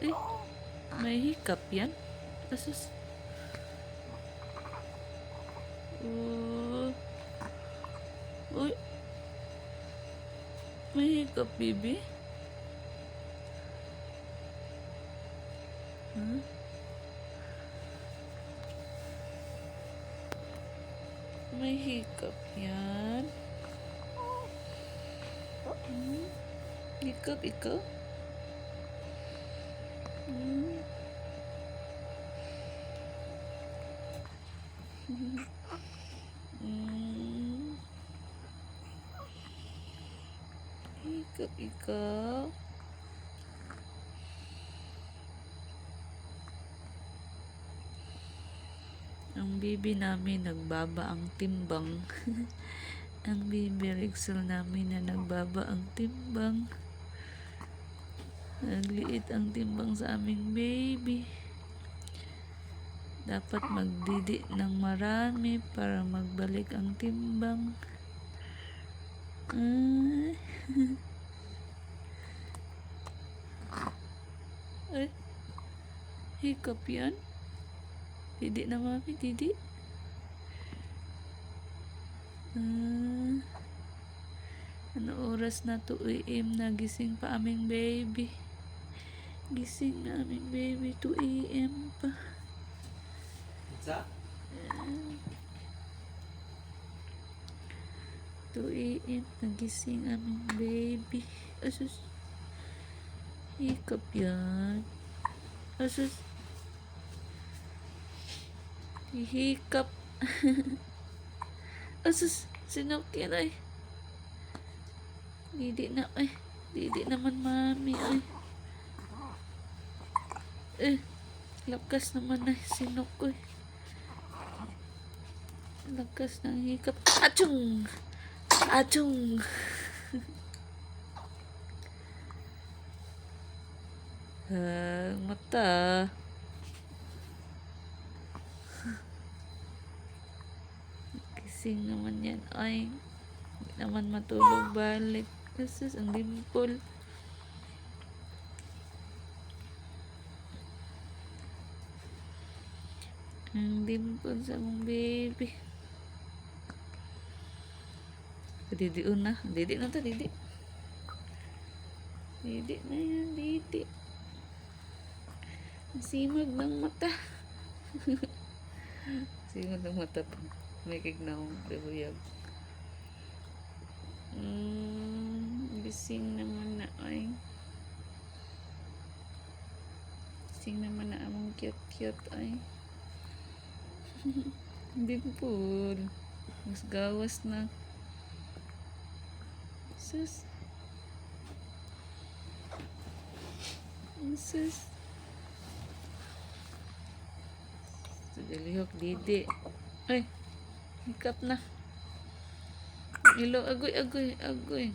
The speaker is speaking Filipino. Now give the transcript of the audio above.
Eh, may hiccup yan. Asus. Oh. Uy. May hiccup, baby. Huh? May hiccup yan. Hiccup ikaw? Hiccup ikaw? Ang baby namin nagbaba ang timbang. Ang baby Rexel namin na nagbaba ang timbang. Nagliit ang timbang sa aming baby. Dapat magdidi ng marami para magbalik ang timbang. Ay, hiccup yan? Didi na mami, didi. Ano oras na 2 AM na gising pa aming baby. Gising na aming baby 2 AM pa. Pizza? 2 AM nagising aming baby. Asus. Hiccup yan. Asus. Hiccup. Asus. Sinokyan ay. Didi na ay. Didi naman mami ay. Lakas naman ay sinok ko eh. Lakas ng hiccup. Achung! Achung! Mata. Gising naman yan. Ay, hindi naman matulog balik. Kasi ang dimple. Ang dimple sa mong baby. Didi una. Didi na to, didi. Didi na yan, didi. Simag ng mata. Simag ng mata pa. May kignaw. Pribuyag. Gising naman na ay. Gising naman na among cute-cute ay. Dimple. Mas gawas na. Sus. Sus. Sugalihok didi. Ay. Hiccup na. Ilo. Agoy, agoy, agoy.